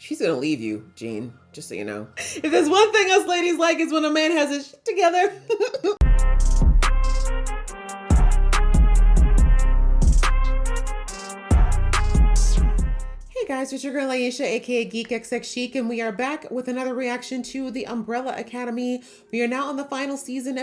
She's gonna leave you, Jean, just so you know. If there's one thing us ladies like, is when a man has his shit together. Hey guys, it's your girl Aisha, aka Geek XX Chic, and we are back with another reaction to The Umbrella Academy. We are now on the season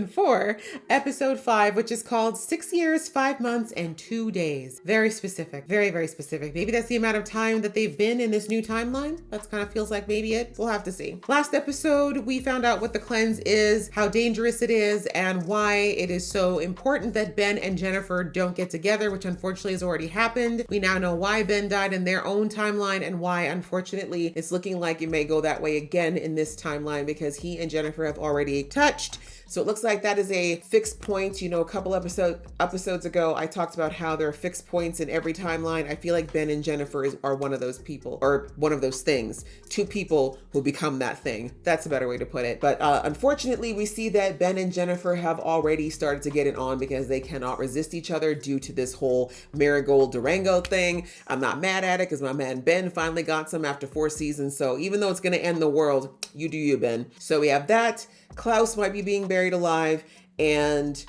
4, episode 5, which is called 6 years, 5 months, and 2 days. Very specific, very, very specific. Maybe that's the amount of time that they've been in this new timeline. That kind of feels like maybe it. We'll have to see. Last episode, we found out what the cleanse is, how dangerous it is, and why it is so important that Ben and Jennifer don't get together, which unfortunately has already happened. We now know why Ben died in their own timeline and why, unfortunately, it's looking like it may go that way again in this timeline because he and Jennifer have already touched. So it looks like that is a fixed point. You know, a couple episodes ago, I talked about how there are fixed points in every timeline. I feel like Ben and Jennifer are one of those people, or one of those things. Two people who become that thing. That's a better way to put it. But unfortunately, we see that Ben and Jennifer have already started to get it on because they cannot resist each other due to this whole Marigold Durango thing. I'm not mad at it because my man Ben finally got some after 4 seasons. So even though it's going to end the world, you do you, Ben. So we have that. Klaus might be being buried alive, and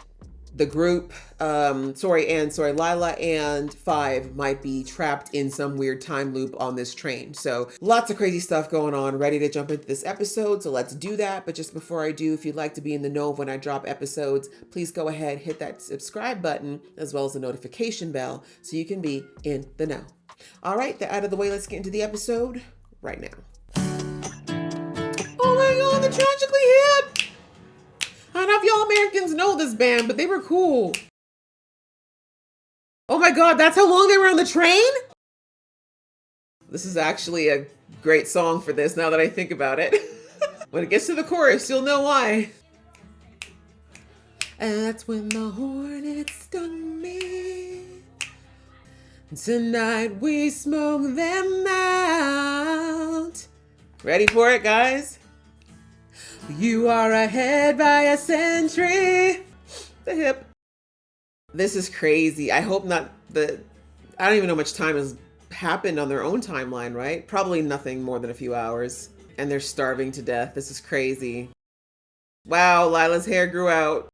the group, Lila and Five might be trapped in some weird time loop on this train. So lots of crazy stuff going on. Ready to jump into this episode, so let's do that. But just before I do, if you'd like to be in the know of when I drop episodes, please go ahead, hit that subscribe button, as well as the notification bell, so you can be in the know. All right, that out of the way, let's get into the episode right now. Oh my God, the Tragically Hip! I don't know if y'all Americans know this band, but they were cool. Oh my God, that's how long they were on the train? This is actually a great song for this now that I think about it. When it gets to the chorus, you'll know why. And that's when the hornet stung me. Tonight we smoke them out. Ready for it, guys? You are ahead by a century. The hip. This is crazy. I hope not. I don't even know how much time has happened on their own timeline, right? Probably nothing more than a few hours. And they're starving to death. This is crazy. Wow, Lila's hair grew out.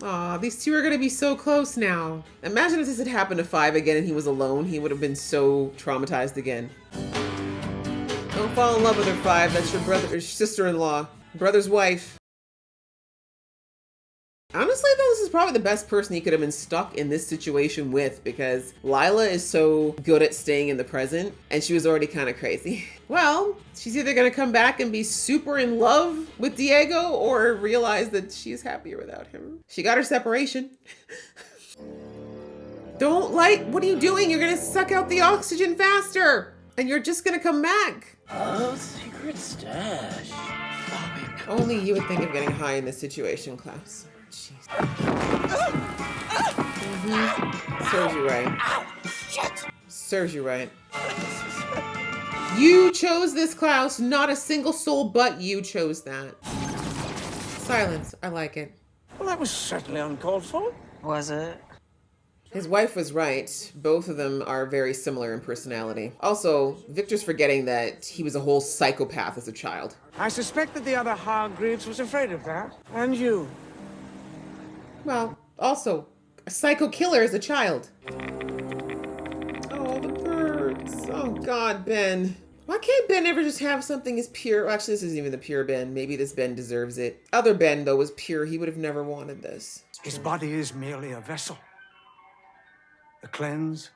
Aw, these two are gonna be so close now. Imagine if this had happened to Five again and he was alone. He would have been so traumatized again. Don't fall in love with her, Five. That's your brother or sister-in-law. Brother's wife. Honestly, though, this is probably the best person he could have been stuck in this situation with, because Lila is so good at staying in the present, and she was already kind of crazy. Well, she's either going to come back and be super in love with Diego or realize that she's happier without him. She got her separation. Don't light. What are you doing? You're going to suck out the oxygen faster, and you're just going to come back. Oh, secret stash. Only you would think of getting high in this situation, Klaus. Jeez. Serves you right. Serves you right. You chose this, Klaus. Not a single soul but you chose that. Silence. I like it. Well, that was certainly uncalled for. Was it? His wife was right. Both of them are very similar in personality. Also, Victor's forgetting that he was a whole psychopath as a child. I suspect that the other Hargreaves was afraid of that. And you. Well, also, a psycho killer as a child. Oh, the birds. Oh, God, Ben. Why can't Ben ever just have something as pure? Well, actually, this isn't even the pure Ben. Maybe this Ben deserves it. Other Ben, though, was pure. He would have never wanted this. His body is merely a vessel. The cleanse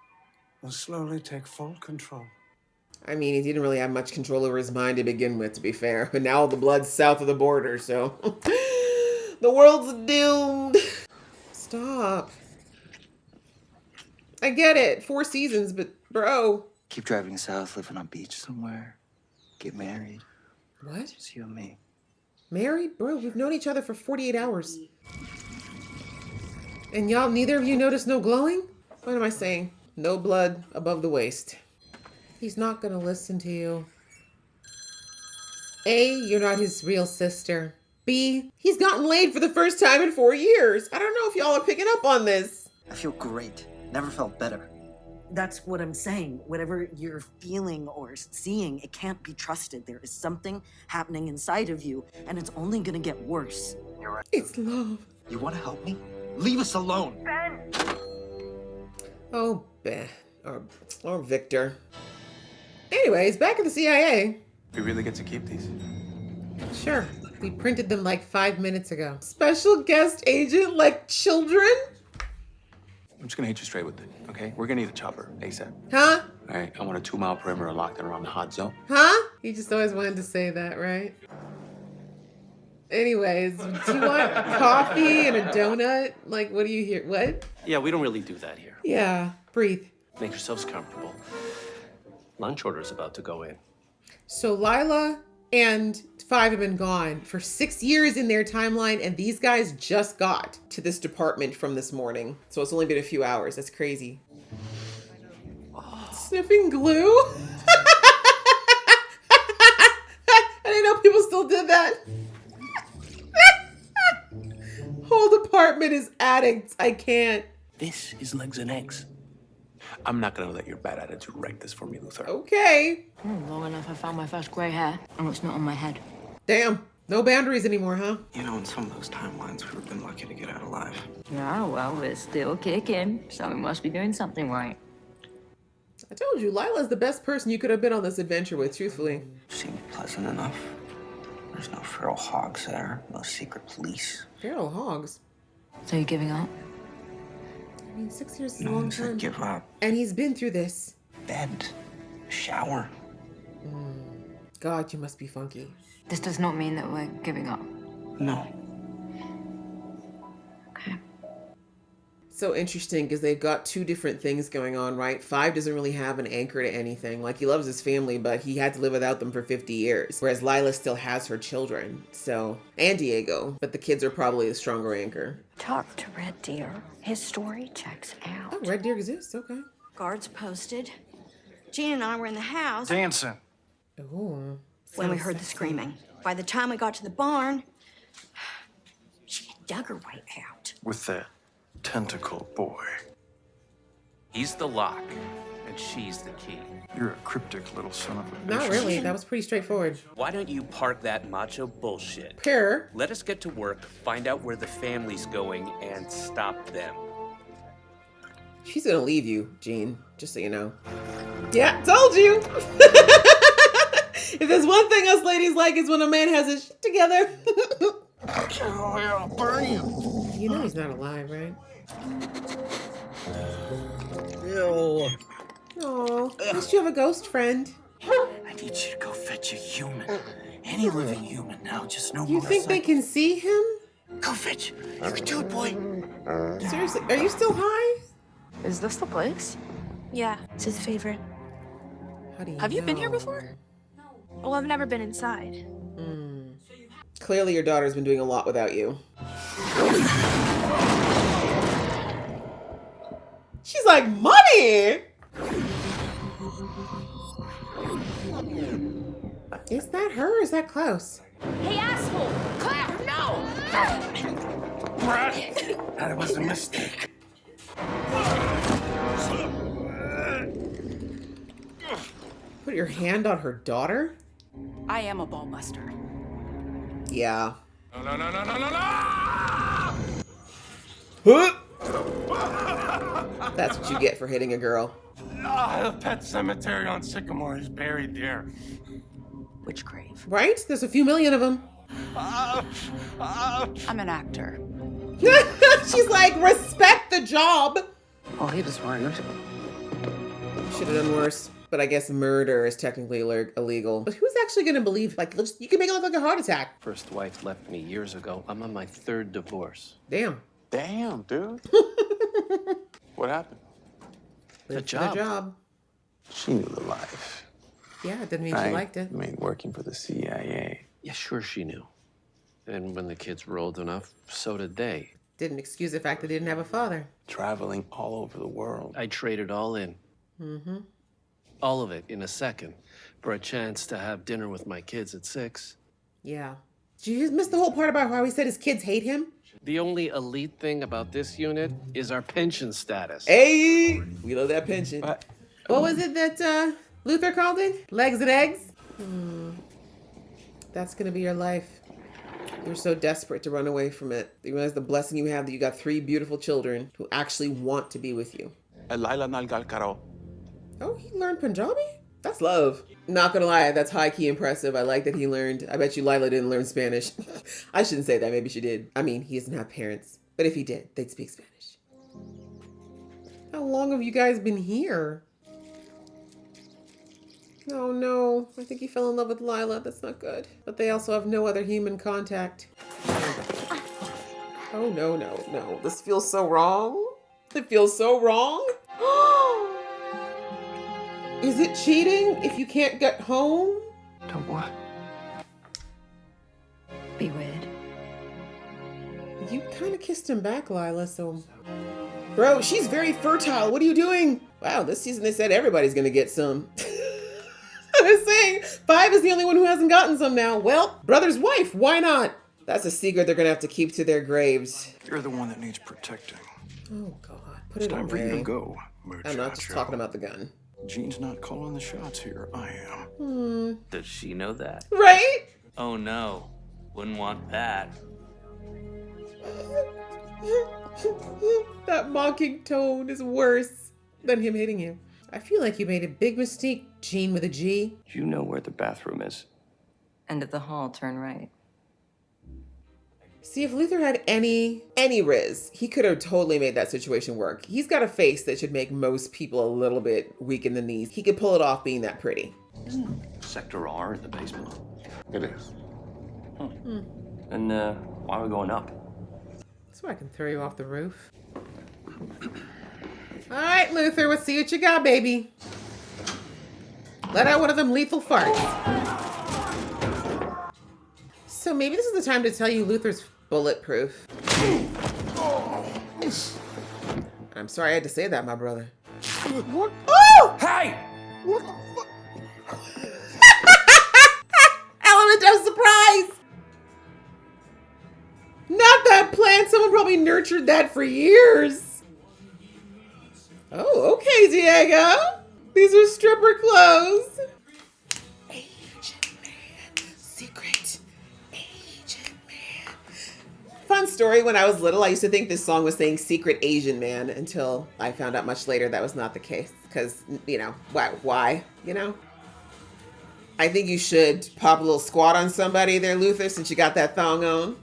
will slowly take full control. I mean, he didn't really have much control over his mind to begin with, to be fair. But now the blood's south of the border, so... The world's doomed. Stop. I get it. 4 seasons, but bro. Keep driving south, live on a beach somewhere. Get married. What? Just you and me. Married? Bro, we've known each other for 48 hours. And y'all, neither of you noticed no glowing? What am I saying? No blood above the waist. He's not gonna listen to you. A, you're not his real sister. B, he's gotten laid for the first time in 4 years. I don't know if y'all are picking up on this. I feel great. Never felt better. That's what I'm saying. Whatever you're feeling or seeing, it can't be trusted. There is something happening inside of you, and it's only gonna get worse. It's love. You want to help me? Leave us alone. Oh, Ben. Or Victor. Anyways, back at the CIA. We really get to keep these. Sure. We printed them like 5 minutes ago. Special guest agent like children? I'm just gonna hit you straight with it, okay? We're gonna need a chopper ASAP. Huh? All right, I want a 2-mile perimeter locked in around the hot zone. Huh? He just always wanted to say that, right? Anyways, do you want coffee and a donut? Like, what do you hear? What? Yeah, we don't really do that here. Yeah, breathe. Make yourselves comfortable. Lunch order is about to go in. So Lila and Five have been gone for 6 years in their timeline, and these guys just got to this department from this morning. So it's only been a few hours. That's crazy. Sniffing glue? I didn't know people still did that. Whole department is addicts. I can't. This is legs and eggs. I'm not gonna let your bad attitude wreck this for me, Luther. Okay. Long enough I found my first grey hair, and it's not on my head. Damn. No boundaries anymore, huh? You know, in some of those timelines, we've been lucky to get out alive. Yeah, well, we're still kicking, so we must be doing something right. I told you, Lila's the best person you could have been on this adventure with, truthfully. Seemed pleasant enough. There's no feral hogs there, no secret police. Feral hogs. So you're giving up? I mean, 6 years is a No long one said time. give up. And he's been through this. Bed, shower. God, you must be funky. This does not mean that we're giving up. No. Okay. So interesting because they've got two different things going on, right? Five doesn't really have an anchor to anything. Like, he loves his family, but he had to live without them for 50 years. Whereas Lila still has her children. So, and Diego. But the kids are probably a stronger anchor. Talk to Red Deer. His story checks out. Oh, Red Deer exists. Okay. Guards posted. Jean and I were in the house Dancing. Oh. when we heard the screaming. By the time we got to the barn, she had dug her way out. With that tentacle boy. He's the lock, and she's the key. You're a cryptic little son of a bitch. Not really. That was pretty straightforward. Why don't you park that macho bullshit? Pair. Let us get to work, find out where the family's going, and stop them. She's gonna leave you, Jean. Just so you know. Yeah, told you. If there's one thing us ladies like, is when a man has his shit together. I'll burn you. You know he's not alive, right? Ew. Oh, at least you have a ghost friend. I need you to go fetch a human. Any living human now, just no You more think they can see him? Go fetch. You can do it, boy. Seriously, are you still high? Is this the place? Yeah, it's his favorite. How do you Have you been here know? before? Oh, I've never been inside. Clearly your daughter's been doing a lot without you. She's like, money! Is that her or is that Klaus? Hey, asshole! Claire, no! That was a mistake. Put your hand on her daughter? I am a ball buster. Yeah. No. That's what you get for hitting a girl. The pet cemetery on Sycamore is buried there. Which grave? Right? There's a few million of them. I'm an actor. She's like, respect the job. Oh, he was rude. Should have done worse. But I guess murder is technically illegal. But who's actually going to believe? Like, you can make it look like a heart attack. First wife left me years ago. I'm on my 3rd divorce. Damn. Damn, dude. What happened? Live for job. The job. She knew the life. Yeah, it didn't mean she Right? liked it. I mean, working for the CIA. Yeah, sure she knew. And when the kids were old enough, so did they. Didn't excuse the fact that they didn't have a father. Traveling all over the world. I traded all in. Mm-hmm. All of it in a second for a chance to have dinner with my kids at 6. Yeah. Did you miss the whole part about how he said his kids hate him? The only elite thing about this unit is our pension status. Hey, we love that pension. What was it that Luther called it? Legs and eggs? That's gonna be your life. You're so desperate to run away from it. You realize the blessing you have that you got 3 beautiful children who actually want to be with you. Oh, he learned Punjabi? That's love. Not gonna lie, that's high-key impressive. I like that he learned. I bet you Lila didn't learn Spanish. I shouldn't say that, maybe she did. I mean, he doesn't have parents. But if he did, they'd speak Spanish. How long have you guys been here? Oh no, I think he fell in love with Lila. That's not good. But they also have no other human contact. Oh no, no, no. This feels so wrong. It feels so wrong. Is it cheating if you can't get home? Don't what? Be weird. You kind of kissed him back, Lila, so... Bro, she's very fertile. What are you doing? Wow, this season they said everybody's gonna get some. I was saying, 5 is the only one who hasn't gotten some now. Well, brother's wife, why not? That's a secret they're gonna have to keep to their graves. You're the one that needs protecting. Oh God, put It's it time for you to away. go, I'm not just talking about the gun. Jean's not calling the shots here. I am. Does she know that? Right? Oh no. Wouldn't want that. That mocking tone is worse than him hitting you. I feel like you made a big mistake, Jean with a G. You know where the bathroom is. End of the hall, turn right. See, if Luther had any riz, he could have totally made that situation work. He's got a face that should make most people a little bit weak in the knees. He could pull it off being that pretty. Sector R in the basement. It is. And why are we going up? So I can throw you off the roof. All right, Luther, let's see what you got, baby. Let out one of them lethal farts. So maybe this is the time to tell you Luther's bulletproof. I'm sorry I had to say that, my brother. What? Oh! Hey! What the fuck? Element of surprise! Not that plant. Someone probably nurtured that for years. Oh, okay, Diego. These are stripper clothes. Agent Man. Secret Agent Man. Fun story. When I was little, I used to think this song was saying Secret Asian Man until I found out much later that was not the case. Because, you know, why? You know? I think you should pop a little squat on somebody there, Luther, since you got that thong on.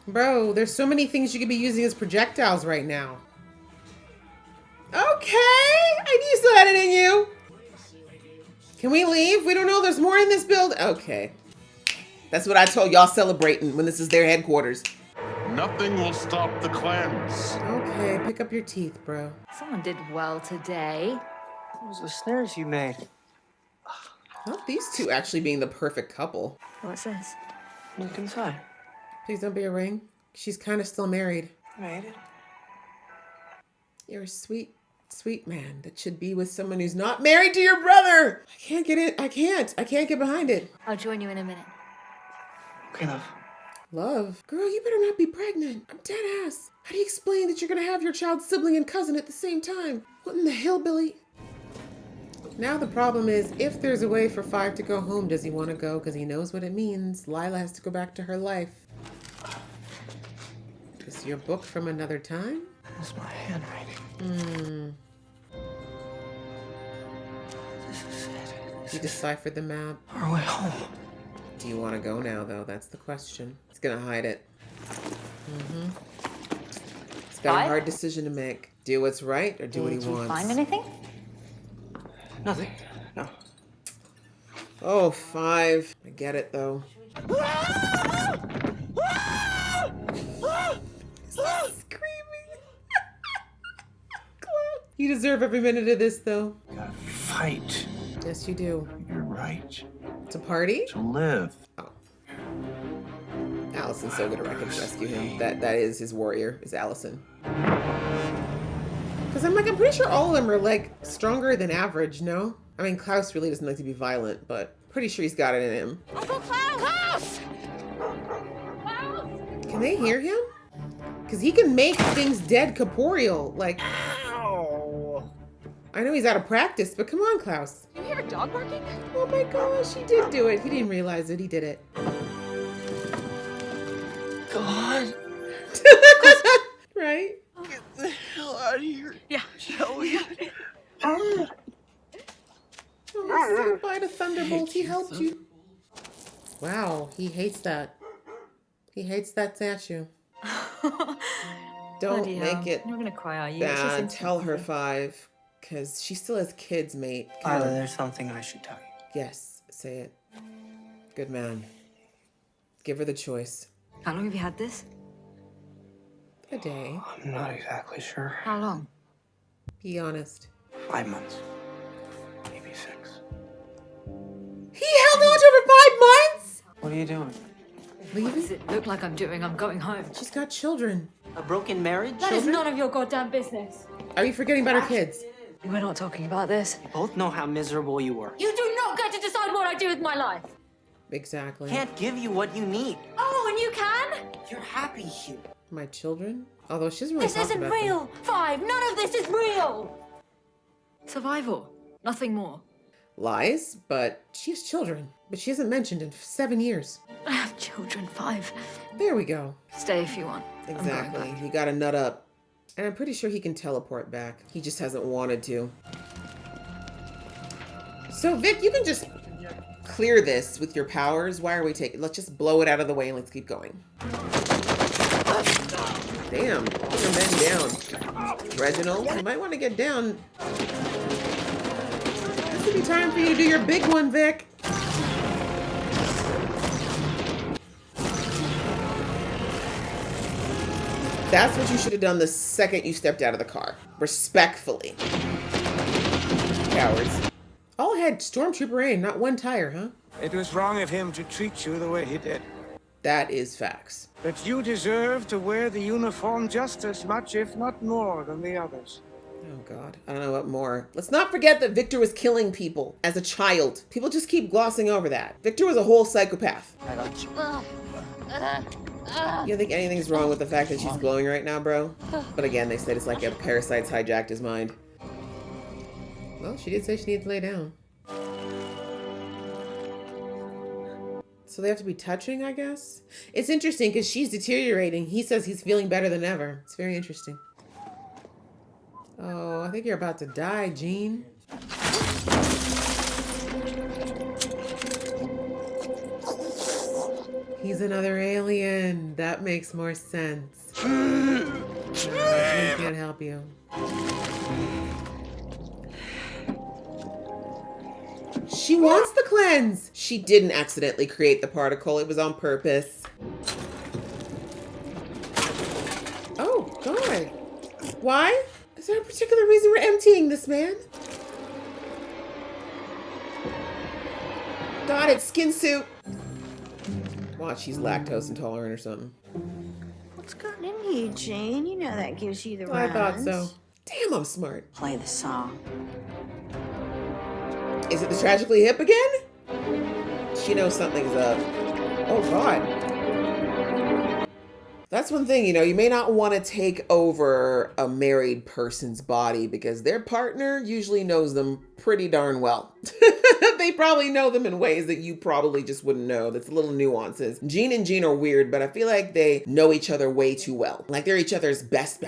Bro, there's so many things you could be using as projectiles right now. Okay, I knew you still had it in you. Can we leave? We don't know there's more in this build. Okay. That's what I told y'all celebrating when this is their headquarters. Nothing will stop the cleanse. Okay, pick up your teeth, bro. Someone did well today. Those are the snares you made. Not these two actually being the perfect couple. What's this? Look inside. Please don't be a ring. She's kind of still married. Made it. You're a sweet, sweet man that should be with someone who's not married to your brother. I can't get it. I can't get behind it. I'll join you in a minute. Okay, love. Love? Girl, you better not be pregnant. I'm dead ass. How do you explain that you're gonna have your child's sibling and cousin at the same time? What in the hillbilly? Now the problem is, if there's a way for 5 to go home, does he want to go? Because he knows what it means. Lila has to go back to her life. Is your book from another time? That's my handwriting. This is it. You deciphered the map. Our way home. Do you want to go now, though? That's the question. He's gonna hide it. He's got a Five? hard decision to make. Do what's right or do what he Did you wants. find anything? Nothing. No. Oh, 5. I get it, though. Screaming. You deserve every minute of this, though. Gotta fight. Yes, you do. You're right. It's a party? To live. Oh. Allison's so good at rescue him. That is his warrior, is Allison. Because I'm pretty sure all of them are, like, stronger than average, no? I mean, Klaus really doesn't like to be violent, but Pretty sure he's got it in him. Uncle Klaus! Klaus! Can they hear him? Because he can make things dead corporeal. Like, Ow. I know he's out of practice, but come on, Klaus. You hear a dog barking? Oh my gosh, he did do it. He didn't realize it. He did it. God. Right? Get the hell out of here. Yeah. Shall we? Oh, stop by the Thunderbolt. He helped you. Wow, he hates that. He hates that statue. Don't Bloody make hell. it You're not gonna cry, are you? It's just bad. Tell her instant. 5, because she still has kids, mate. Come Isla, on. there's something I should tell you. Yes, say it. Good man. Give her the choice. How long have you had this? A day. I'm not exactly sure. How long? Be honest. 5 months. Maybe 6. He held on to her for 5 months? What are you doing? What does Leaving? it look like I'm doing? I'm going home. She's got children. A broken marriage? That is none of your goddamn business. Are you forgetting about her kids? We're not talking about this. We both know how miserable you were. You do not get to decide what I do with my life. Exactly. Can't give you what you need. Oh, and you can? You're happy here. My children? Although she doesn't really This talk isn't about them. real. 5. None of this is real. Survival. Nothing more. Lies, but she has children. But she hasn't mentioned in 7 years. I have children. 5. There we go. Stay if you want. I'm going Exactly. back. You gotta nut up. And I'm pretty sure he can teleport back. He just hasn't wanted to. So, Vic, you can just clear this with your powers. Why are we taking... Let's just blow it out of the way and let's keep going. Damn. All your men down. Reginald, you might want to get down. This would be time for you to do your big one, Vic. That's what you should have done the second you stepped out of the car. Respectfully. Cowards. All had Stormtrooper aim, not one tire, huh? It was wrong of him to treat you the way he did. That is facts. But you deserve to wear the uniform just as much, if not more, than the others. Oh, God. I don't know what more. Let's not forget that Victor was killing people as a child. People just keep glossing over that. Victor was a whole psychopath. I got you. You don't think anything's wrong with the fact that she's glowing right now, bro? But again, they said it's like a parasite's hijacked his mind. Well, she did say she needed to lay down. So they have to be touching, I guess? It's interesting because she's deteriorating. He says he's feeling better than ever. It's very interesting. Oh, I think you're about to die, Jean. He's another alien. That makes more sense. Jean can't help you. She wants the cleanse. She didn't accidentally create the particle. It was on purpose. Oh, God. Why? Is there a particular reason we're emptying this, man? God, it's skin suit. Watch, she's lactose intolerant or something. What's gotten into you, Jane? You know that gives you the I thought runs. so. Damn, I'm smart. Play the song. Is it the Tragically Hip again? She knows something's up. Oh, God. That's one thing, you know, you may not want to take over a married person's body because their partner usually knows them pretty darn well. They probably know them in ways that you probably just wouldn't know. That's little nuances. Jean and Jean are weird, but I feel like they know each other way too well. Like they're each other's best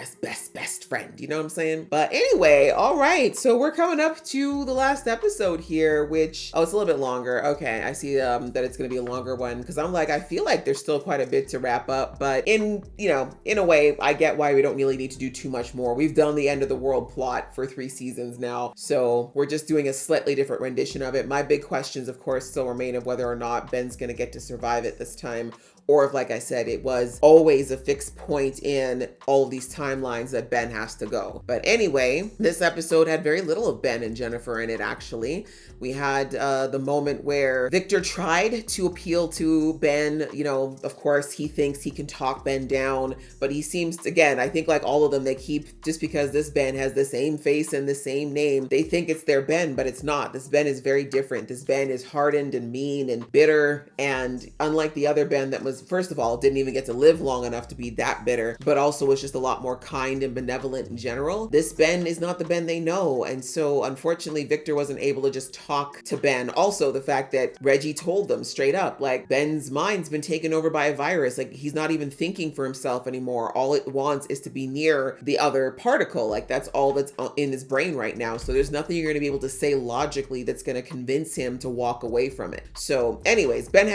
friend. You know what I'm saying? But anyway, all right. So we're coming up to the last episode here, which, oh, it's a little bit longer. Okay, I see that it's going to be a longer one because I'm like, I feel like there's still quite a bit to wrap up. But in a way, I get why we don't really need to do too much more. We've done the end of the world plot for 3 seasons now. So we're just doing a slightly different rendition of it. My big questions, of course, still remain of whether or not Ben's going to get to survive it this time or if, like I said, it was always a fixed point in all of these timelines that Ben has to go. But anyway, this episode had very little of Ben and Jennifer in it, actually. We had the moment where Victor tried to appeal to Ben. You know, of course, he thinks he can talk Ben down, but he seems, again, I think like all of them, they keep, just because this Ben has the same face and the same name, they think it's their Ben, but it's not. This Ben is very different. This Ben is hardened and mean and bitter, and unlike the other Ben that was, first of all, didn't even get to live long enough to be that bitter, but also was just a lot more kind and benevolent in general, this Ben is not the Ben they know. And so unfortunately, Victor wasn't able to just talk to Ben. Also, the fact that Reggie told them straight up, like, Ben's mind's been taken over by a virus. Like, he's not even thinking for himself anymore. All it wants is to be near the other particle. Like, that's all that's in his brain right now. So there's nothing you're going to be able to say logically that's going to convince him to walk away from it. So anyways, Victor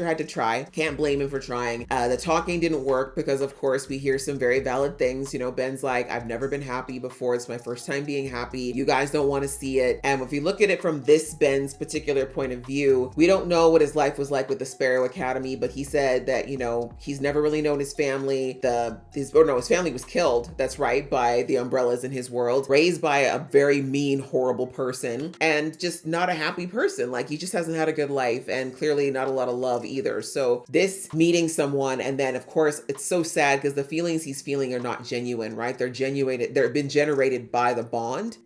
had to try. Can't blame him for trying. The talking didn't work because, of course, we hear some very valid things. You know, Ben's like, I've never been happy before. It's my first time being happy. You guys don't want to see it. And if you look at it from this Ben's particular point of view, we don't know what his life was like with the Sparrow Academy, but he said that, you know, he's never really known his family. His family was killed. That's right, by the Umbrellas in his world, raised by a very mean, horrible person, and just not a happy person. Like, he just hasn't had a good life, and clearly not a lot of love either. So this meeting someone, and then of course it's so sad because the feelings he's feeling are not genuine, right? They're been generated by the bond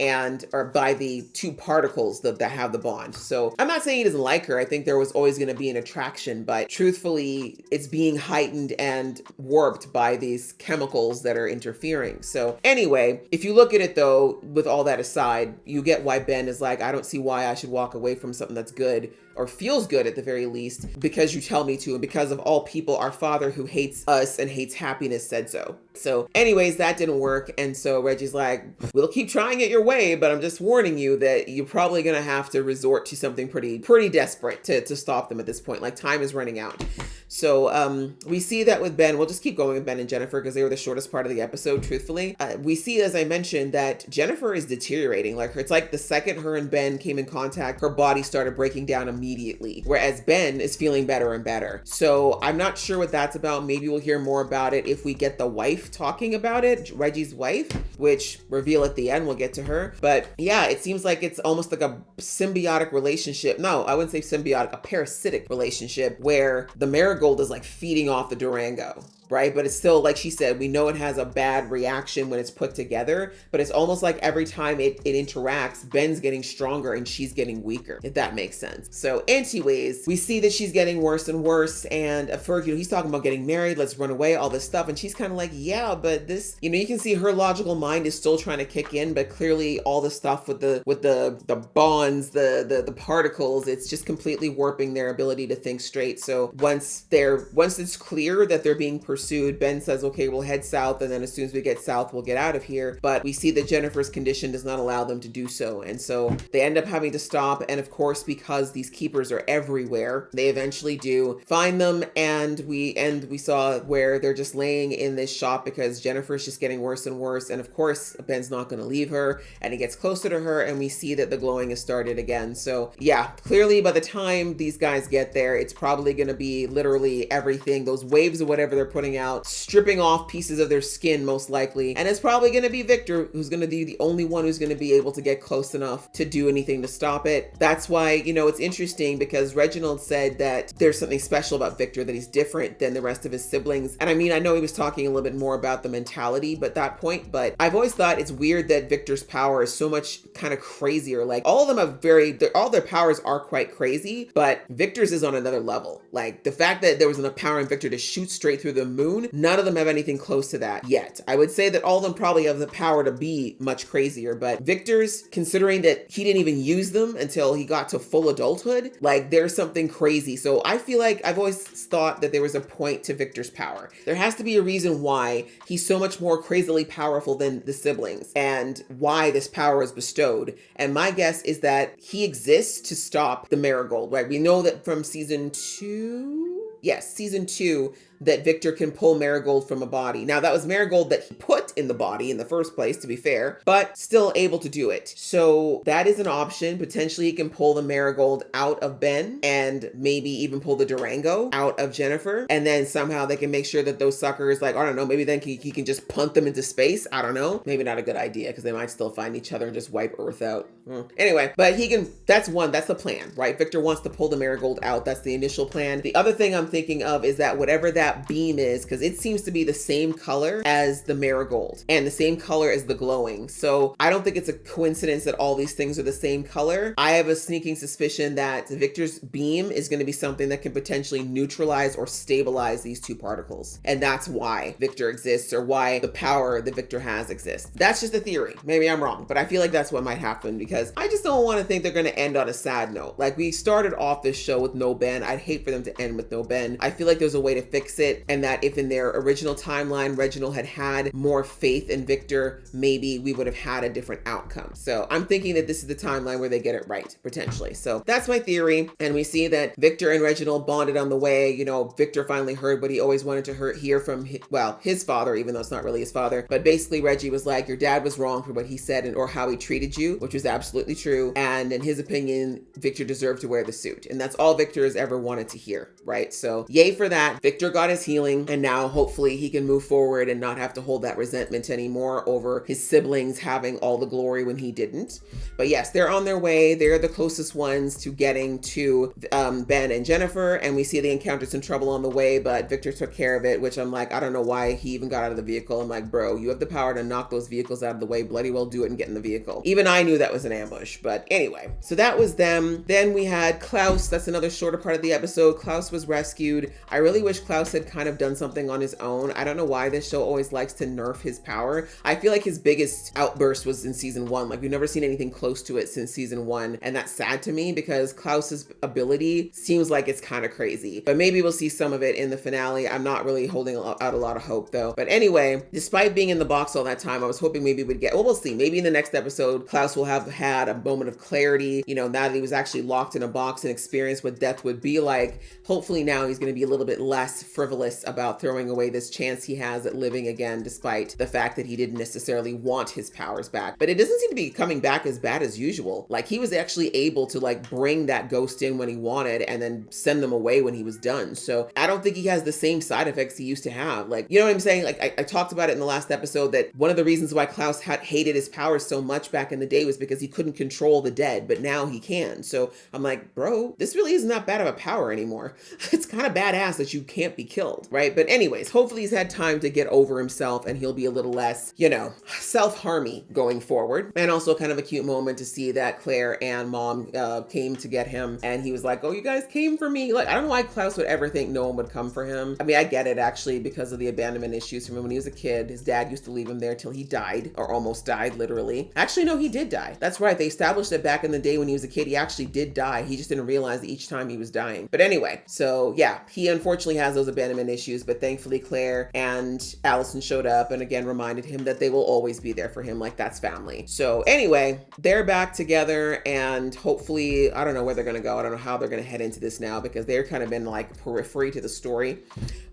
or by the two particles that have the bond. So I'm not saying he doesn't like her. I think there was always going to be an attraction, but truthfully, it's being heightened and warped by these chemicals that are interfering. So anyway, if you look at it though, with all that aside, you get why Ben is like, I don't see why I should walk away from something that's good, or feels good at the very least, because you tell me to, and because of all people, our Father who hates us and hates happiness said so. So anyways, that didn't work. And so Reggie's like, we'll keep trying it your way, but I'm just warning you that you're probably going to have to resort to something pretty desperate to stop them at this point. Like, time is running out. So we see that with Ben. We'll just keep going with Ben and Jennifer because they were the shortest part of the episode, truthfully. We see, as I mentioned, that Jennifer is deteriorating. Like, it's like the second her and Ben came in contact, her body started breaking down immediately, whereas Ben is feeling better and better. So I'm not sure what that's about. Maybe we'll hear more about it if we get the wife talking about it, Reggie's wife, which reveal at the end, we'll get to her. But yeah, it seems like it's almost like a symbiotic relationship. No, I wouldn't say symbiotic, a parasitic relationship where the marigold is like feeding off the Durango, right? But it's still, like she said, we know it has a bad reaction when it's put together, but it's almost like every time it interacts, Ben's getting stronger and she's getting weaker, if that makes sense. So anyways, we see that she's getting worse and worse, and Ferg, he's talking about getting married, let's run away, all this stuff, and she's kind of like, yeah, but this, you can see her logical mind is still trying to kick in, but clearly all the stuff with the bonds, the particles, it's just completely warping their ability to think straight. So once it's clear that they're being pursued, Ben says, okay, we'll head south, and then as soon as we get south, we'll get out of here. But we see that Jennifer's condition does not allow them to do so, and so they end up having to stop. And of course, because these keepers are everywhere, they eventually do find them, and we saw where they're just laying in this shop because Jennifer's just getting worse and worse, and of course Ben's not going to leave her, and he gets closer to her, and we see that the glowing has started again. So yeah, clearly by the time these guys get there, it's probably going to be literally everything, those waves of whatever they're putting out, stripping off pieces of their skin most likely, and it's probably going to be Victor who's going to be the only one who's going to be able to get close enough to do anything to stop it. That's why, it's interesting because Reginald said that there's something special about Victor, that he's different than the rest of his siblings. And I know he was talking a little bit more about the mentality, but that point, but I've always thought it's weird that Victor's power is so much kind of crazier. Like, all of them have all their powers are quite crazy, but Victor's is on another level. Like, the fact that there was enough power in Victor to shoot straight through the moon, none of them have anything close to that yet. I would say that all of them probably have the power to be much crazier, but Victor's, considering that he didn't even use them until he got to full adulthood, like, there's something crazy. So I feel like I've always thought that there was a point to Victor's power. There has to be a reason why he's so much more crazily powerful than the siblings and why this power is bestowed. And my guess is that he exists to stop the marigold, right? We know that from season 2. Yes, season 2, that Victor can pull Marigold from a body. Now, that was Marigold that he put in the body in the first place, to be fair, but still able to do it. So that is an option. Potentially he can pull the Marigold out of Ben and maybe even pull the Durango out of Jennifer. And then somehow they can make sure that those suckers, like, I don't know, maybe then he can just punt them into space. I don't know. Maybe not a good idea because they might still find each other and just wipe Earth out. Anyway, but he can, that's the plan, right? Victor wants to pull the Marigold out. That's the initial plan. The other thing I'm thinking of is that whatever that beam is, because it seems to be the same color as the Marigold and the same color as the glowing. So I don't think it's a coincidence that all these things are the same color. I have a sneaking suspicion that Victor's beam is going to be something that can potentially neutralize or stabilize these two particles. And that's why Victor exists, or why the power that Victor has exists. That's just a theory. Maybe I'm wrong, but I feel like that's what might happen, because I just don't want to think they're going to end on a sad note. Like, we started off this show with no Ben. I'd hate for them to end with no Ben. I feel like there's a way to fix it, and that if in their original timeline Reginald had more faith in Victor, maybe we would have had a different outcome. So I'm thinking that this is the timeline where they get it right, potentially. So that's my theory. And we see that Victor and Reginald bonded on the way. You know, Victor finally heard what he always wanted to hear from his father, even though it's not really his father. But basically Reggie was like, your dad was wrong for what he said or how he treated you, which was absolutely true. And in his opinion, Victor deserved to wear the suit. And that's all Victor has ever wanted to hear, right? So yay for that. Victor got his healing, and now hopefully he can move forward and not have to hold that resentment anymore over his siblings having all the glory when he didn't. But yes, they're on their way. They're the closest ones to getting to Ben and Jennifer, and we see they encountered some trouble on the way, but Victor took care of it, which I'm like, I don't know why he even got out of the vehicle. I'm like, bro, you have the power to knock those vehicles out of the way. Bloody well do it and get in the vehicle. Even I knew that was an ambush, but anyway, so that was them. Then we had Klaus. That's another shorter part of the episode. Klaus was rescued. I really wish Klaus had kind of done something on his own. I don't know why this show always likes to nerf his power. I feel like his biggest outburst was in season 1. Like, we've never seen anything close to it since season 1. And that's sad to me because Klaus's ability seems like it's kind of crazy. But maybe we'll see some of it in the finale. I'm not really holding out a lot of hope though. But anyway, despite being in the box all that time, I was hoping maybe we'd get, well, we'll see. Maybe in the next episode, Klaus will have had a moment of clarity. You know, now that he was actually locked in a box and experienced what death would be like, hopefully now he's going to be a little bit less frivolous about throwing away this chance he has at living again, despite the fact that he didn't necessarily want his powers back. But it doesn't seem to be coming back as bad as usual. Like, he was actually able to like bring that ghost in when he wanted and then send them away when he was done. So I don't think he has the same side effects he used to have. Like, you know what I'm saying? Like, I talked about it in the last episode that one of the reasons why Klaus hated his powers so much back in the day was because he couldn't control the dead, but now he can. So I'm like, bro, this really isn't that bad of a power anymore. It's kind of badass that you can't be killed, right? But anyways, hopefully he's had time to get over himself and he'll be a little less, you know, self-harmy going forward. And also kind of a cute moment to see that Claire and Mom came to get him, and he was like, oh, you guys came for me. Like, I don't know why Klaus would ever think no one would come for him. I mean, I get it actually because of the abandonment issues from him when he was a kid. His dad used to leave him there till he died, or almost died, literally. Actually, no, he did die. That's right. They established that back in the day when he was a kid, he actually did die. He just didn't realize that each time he was dying. But anyway, so yeah, he unfortunately has those abandonment issues, but thankfully Claire and Allison showed up and again reminded him that they will always be there for him. Like, that's family. So anyway, they're back together, and hopefully, I don't know where they're going to go. I don't know how they're going to head into this now because they're kind of been like periphery to the story.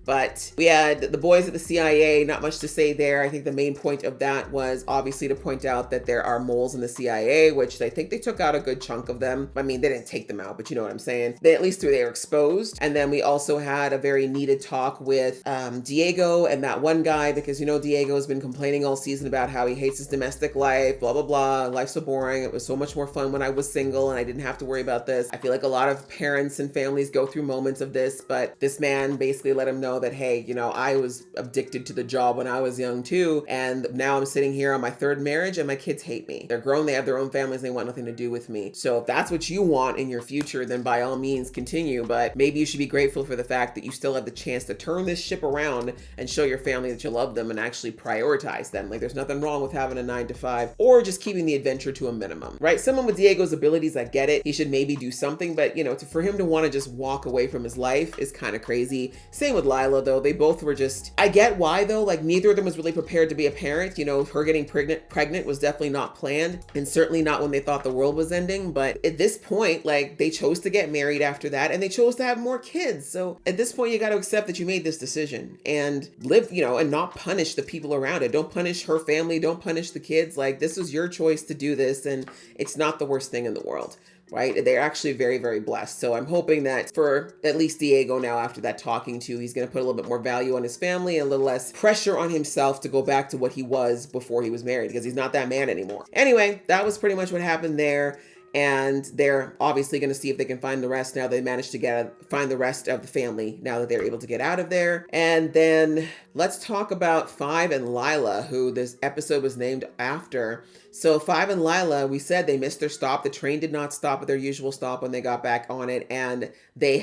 But we had the boys at the CIA, not much to say there. I think the main point of that was obviously to point out that there are moles in the CIA, which I think they took out a good chunk of them. I mean, they didn't take them out, but you know what I'm saying. They, at least they were exposed. And then we also had a very needed talk with Diego and that one guy, because, you know, Diego has been complaining all season about how he hates his domestic life, blah, blah, blah. Life's so boring. It was so much more fun when I was single and I didn't have to worry about this. I feel like a lot of parents and families go through moments of this, but this man basically let him know that, hey, you know, I was addicted to the job when I was young too, and now I'm sitting here on my 3rd marriage and my kids hate me. They're grown, they have their own families, they want nothing to do with me. So if that's what you want in your future, then by all means continue, but maybe you should be grateful for the fact that you still have the chance to turn this ship around and show your family that you love them and actually prioritize them. Like, there's nothing wrong with having a 9-to-5 or just keeping the adventure to a minimum, right? Someone with Diego's abilities, I get it. He should maybe do something, but you know, for him to want to just walk away from his life is kind of crazy. Same with Lila. Lila, though, they both were just, I get why though, like neither of them was really prepared to be a parent. You know, her getting pregnant was definitely not planned, and certainly not when they thought the world was ending. But at this point, like they chose to get married after that, and they chose to have more kids. So at this point, you got to accept that you made this decision and live, you know, and not punish the people around it. Don't punish her family. Don't punish the kids. Like this was your choice to do this, and it's not the worst thing in the world. Right? They're actually very, very blessed. So I'm hoping that for at least Diego now, after that talking to, he's going to put a little bit more value on his family and a little less pressure on himself to go back to what he was before he was married, because he's not that man anymore. Anyway, that was pretty much what happened there. And they're obviously going to see if they can find the rest now. They managed to find the rest of the family now that they're able to get out of there. And then let's talk about Five and Lila, who this episode was named after. So Five and Lila, we said they missed their stop. The train did not stop at their usual stop when they got back on it, and they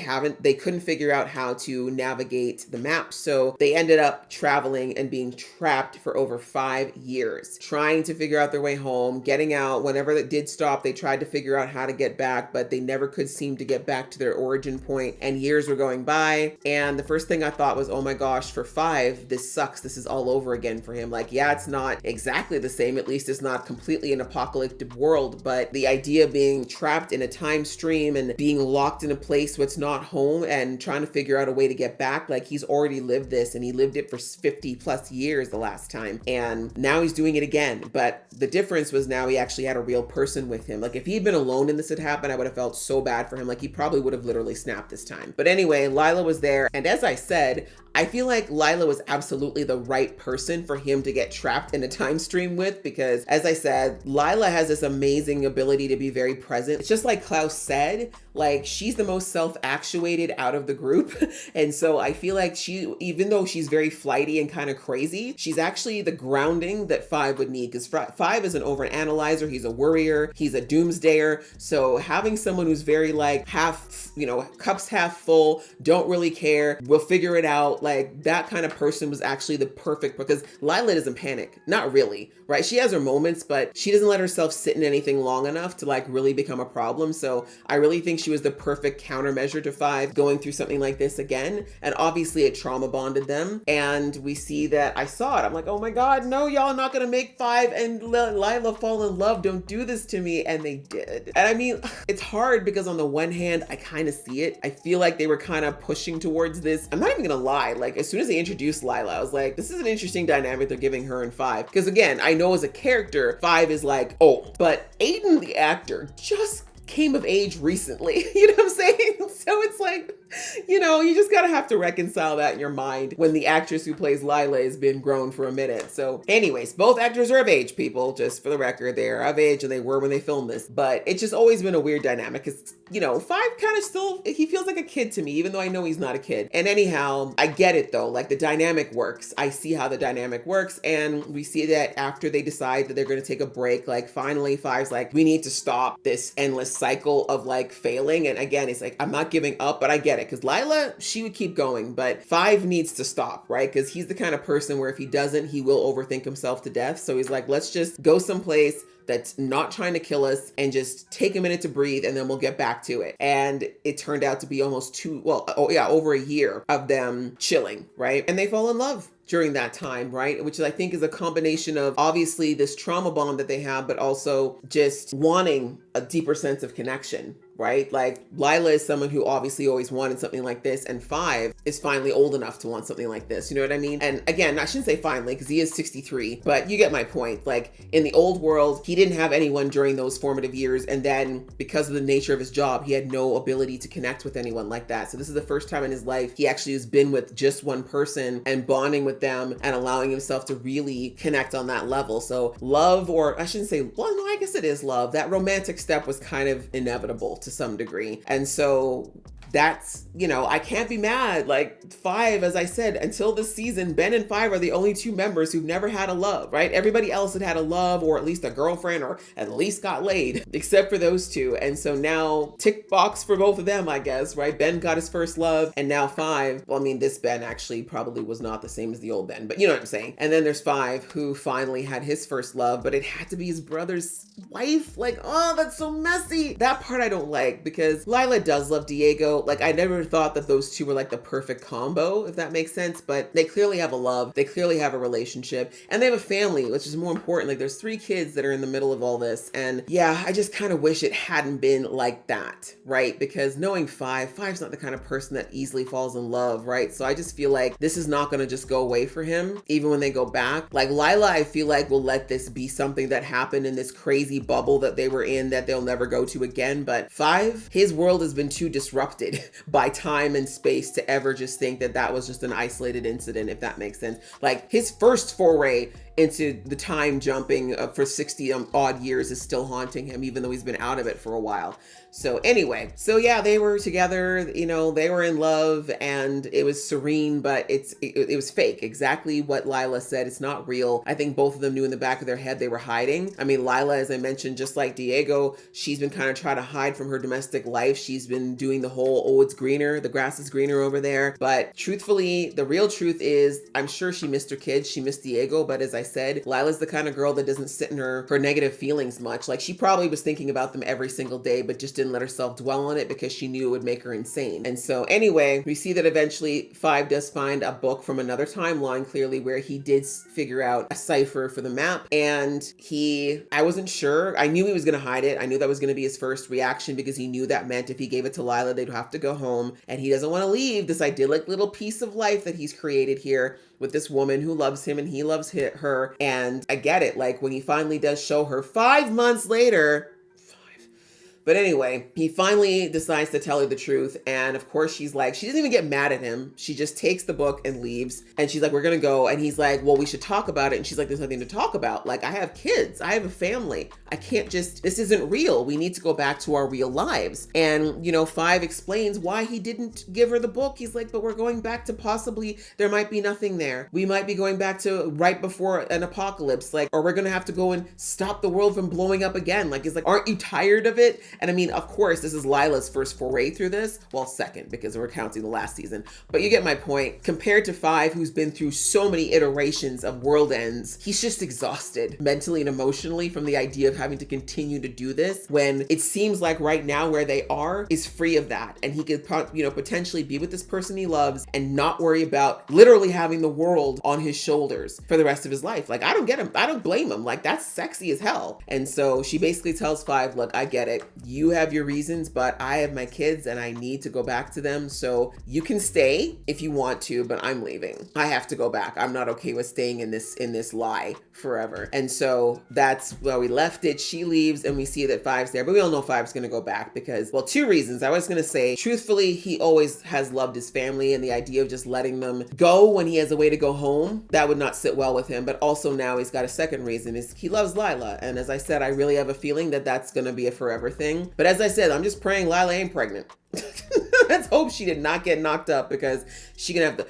couldn't figure out how to navigate the map. So they ended up traveling and being trapped for over 5 years, trying to figure out their way home, getting out. Whenever it did stop, they tried to figure out how to get back, but they never could seem to get back to their origin point, and years were going by. And the first thing I thought was, oh my gosh, for Five, this sucks. This is all over again for him. Like, yeah, it's not exactly the same. At least it's not completely an apocalyptic world, but the idea of being trapped in a time stream and being locked in a place where it's not home and trying to figure out a way to get back, like he's already lived this, and he lived it for 50 plus years the last time, and now he's doing it again. But the difference was now he actually had a real person with him. Like if he'd been alone and this had happened, I would have felt so bad for him. Like he probably would have literally snapped this time. But anyway, Lila was there, and as I said, I feel like Lila was absolutely the right person for him to get trapped in a time stream with, because as I said, Lila has this amazing ability to be very present. It's just like Klaus said, like she's the most self-actuated out of the group. And so I feel like she, even though she's very flighty and kind of crazy, she's actually the grounding that Five would need, because Five is an overanalyzer. He's a worrier. He's a doomsdayer. So having someone who's very like half, you know, cups half full, don't really care, we'll figure it out, like that kind of person was actually the perfect, because Lila doesn't panic. Not really, right? She has her moments, but she doesn't let herself sit in anything long enough to like really become a problem. So I really think she was the perfect countermeasure to Five going through something like this again. And obviously it trauma bonded them. And we see that, I saw it, I'm like, oh my God, no, y'all not gonna make Five and Lila fall in love. Don't do this to me. And they did. And I mean, it's hard because on the one hand, I kind of see it. I feel like they were kind of pushing towards this. I'm not even gonna lie. Like as soon as they introduced Lila, I was like, this is an interesting dynamic they're giving her and Five. Because again, I know as a character, Five is like, oh, but Aiden, the actor, just came of age recently. You know what I'm saying? So it's like, you know, you just gotta have to reconcile that in your mind when the actress who plays Lila has been grown for a minute. So anyways, both actors are of age, people, just for the record. They're of age and they were when they filmed this, but it's just always been a weird dynamic because, you know, Five kind of still, he feels like a kid to me, even though I know he's not a kid. And anyhow, I get it though, like the dynamic works. I see how the dynamic works, and we see that after they decide that they're gonna take a break, like finally Five's like, we need to stop this endless cycle of like failing. And again, it's like, I'm not giving up, but I get it. Because Lila, she would keep going, but Five needs to stop, right? Because he's the kind of person where if he doesn't, he will overthink himself to death. So he's like, let's just go someplace that's not trying to kill us and just take a minute to breathe, and then we'll get back to it. And it turned out to be almost over a year of them chilling, right? And they fall in love during that time, right? Which I think is a combination of obviously this trauma bond that they have, but also just wanting a deeper sense of connection, right? Like Lila is someone who obviously always wanted something like this, and Five is finally old enough to want something like this. You know what I mean? And again, I shouldn't say finally because he is 63, but you get my point. Like in the old world, he didn't have anyone during those formative years. And then because of the nature of his job, he had no ability to connect with anyone like that. So this is the first time in his life he actually has been with just one person and bonding with them and allowing himself to really connect on that level. So love, or I shouldn't say, well, no, I guess it is love. That romantic step was kind of inevitable to some degree. And so that's, you know, I can't be mad. Like Five, as I said, until this season, Ben and Five are the only two members who've never had a love, right? Everybody else had had a love or at least a girlfriend or at least got laid, except for those two. And so now tick box for both of them, I guess, right? Ben got his first love, and now Five, well, I mean, this Ben actually probably was not the same as the old Ben, but you know what I'm saying? And then there's Five, who finally had his first love, but it had to be his brother's wife. Like, oh, that's so messy. That part I don't like, because Lila does love Diego. like I never thought that those two were like the perfect combo, if that makes sense, but they clearly have a love, they clearly have a relationship, and they have a family, which is more important. Like there's 3 kids that are in the middle of all this. And yeah, I just kind of wish it hadn't been like that, right? Because knowing Five's not the kind of person that easily falls in love, right? So I just feel like this is not going to just go away for him, even when they go back. Like Lila, I feel like will let this be something that happened in this crazy bubble that they were in that they'll never go to again. But Five, his world has been too disrupted by time and space to ever just think that that was just an isolated incident, if that makes sense. Like his first foray into the time jumping for 60 odd years is still haunting him, even though he's been out of it for a while. So anyway, so yeah, they were together, you know, they were in love and it was serene, but it was fake. Exactly what Lila said. It's not real. I think both of them knew in the back of their head they were hiding. I mean, Lila, as I mentioned, just like Diego, she's been kind of trying to hide from her domestic life. She's been doing the whole, oh, it's greener, the grass is greener over there. But truthfully, the real truth is, I'm sure she missed her kids. She missed Diego. But as I said, Lila's the kind of girl that doesn't sit in her negative feelings much. Like she probably was thinking about them every single day, but just didn't let herself dwell on it because she knew it would make her insane. And so anyway, we see that eventually Five does find a book from another timeline, clearly, where he did figure out a cipher for the map. And I wasn't sure. I knew he was going to hide it. I knew that was going to be his first reaction because he knew that meant if he gave it to Lila, they'd have to go home. And he doesn't want to leave this idyllic little piece of life that he's created here with this woman who loves him and he loves her. And I get it. Like when he finally does show her 5 months later, but anyway, he finally decides to tell her the truth. And of course, she doesn't even get mad at him. She just takes the book and leaves. And she's like, we're going to go. And he's like, well, we should talk about it. And she's like, there's nothing to talk about. Like, I have kids. I have a family. I can't this isn't real. We need to go back to our real lives. And, you know, Five explains why he didn't give her the book. He's like, but we're going back to possibly, there might be nothing there. We might be going back to right before an apocalypse. Like, or we're going to have to go and stop the world from blowing up again. Like, he's like, aren't you tired of it? And I mean, of course, this is Lila's first foray through this. Well, second, because we're counting the last season. But you get my point. Compared to Five, who's been through so many iterations of world ends, he's just exhausted mentally and emotionally from the idea of having to continue to do this when it seems like right now where they are is free of that. And he could, you know, potentially be with this person he loves and not worry about literally having the world on his shoulders for the rest of his life. Like, I don't get him. I don't blame him. Like, that's sexy as hell. And so she basically tells Five, look, I get it. You have your reasons, but I have my kids and I need to go back to them. So you can stay if you want to, but I'm leaving. I have to go back. I'm not okay with staying in this lie forever. And so that's where we left it. She leaves and we see that Five's there, but we all know Five's going to go back because, well, 2 reasons. I was going to say, truthfully, he always has loved his family, and the idea of just letting them go when he has a way to go home, that would not sit well with him. But also now he's got a second reason, is he loves Lila. And as I said, I really have a feeling that that's going to be a forever thing. But as I said, I'm just praying Lila ain't pregnant. Let's hope she did not get knocked up because she can have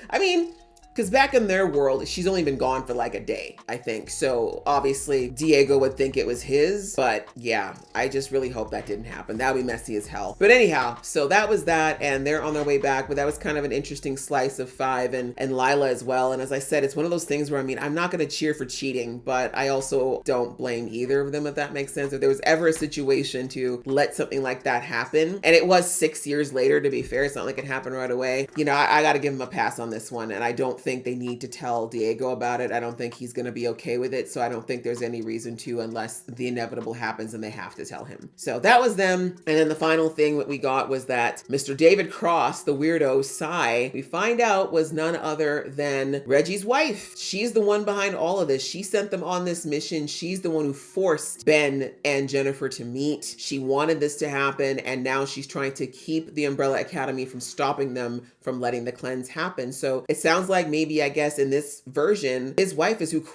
because back in their world, she's only been gone for like a day, I think. So obviously Diego would think it was his, but yeah, I just really hope that didn't happen. That would be messy as hell. But anyhow, so that was that, and they're on their way back, but that was kind of an interesting slice of Five and Lila as well. And as I said, it's one of those things where, I mean, I'm not going to cheer for cheating, but I also don't blame either of them, if that makes sense. If there was ever a situation to let something like that happen, and it was 6 years later, to be fair, it's not like it happened right away. You know, I got to give him a pass on this one, and I don't think they need to tell Diego about it. I don't think he's going to be okay with it. So I don't think there's any reason to, unless the inevitable happens and they have to tell him. So that was them. And then the final thing that we got was that Mr. David Cross, the weirdo Cy, we find out was none other than Reggie's wife. She's the one behind all of this. She sent them on this mission. She's the one who forced Ben and Jennifer to meet. She wanted this to happen. And now she's trying to keep the Umbrella Academy from stopping them from letting the cleanse happen. So it sounds like maybe, I guess in this version, his wife is who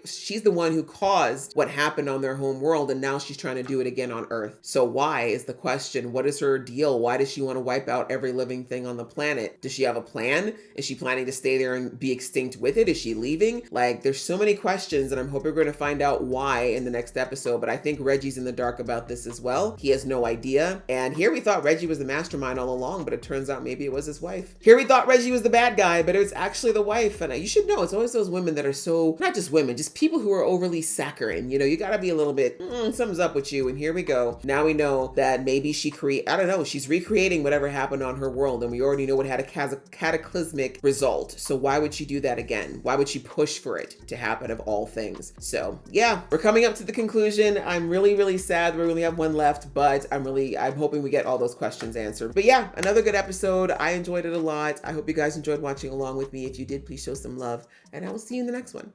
she's the one who caused what happened on their home world, and now she's trying to do it again on Earth. So why is the question? What is her deal? Why does she want to wipe out every living thing on the planet? Does she have a plan? Is she planning to stay there and be extinct with it? Is she leaving? Like, there's so many questions, and I'm hoping we're going to find out why in the next episode, but I think Reggie's in the dark about this as well. He has no idea. And here we thought Reggie was the mastermind all along, but it turns out maybe it was his wife. Here we thought Reggie was the bad guy, but it was actually the the wife. And you should know, it's always those women that are so, not just women, just people who are overly saccharine. You gotta be a little bit, something's up with you. And here we go. Now we know that maybe I don't know, she's recreating whatever happened on her world. And we already know it had a cataclysmic result. So why would she do that again? Why would she push for it to happen of all things? So yeah, we're coming up to the conclusion. I'm really, really sad we only have one left, but I'm hoping we get all those questions answered. But yeah, another good episode. I enjoyed it a lot. I hope you guys enjoyed watching along with me. If you did, please show some love, and I will see you in the next one.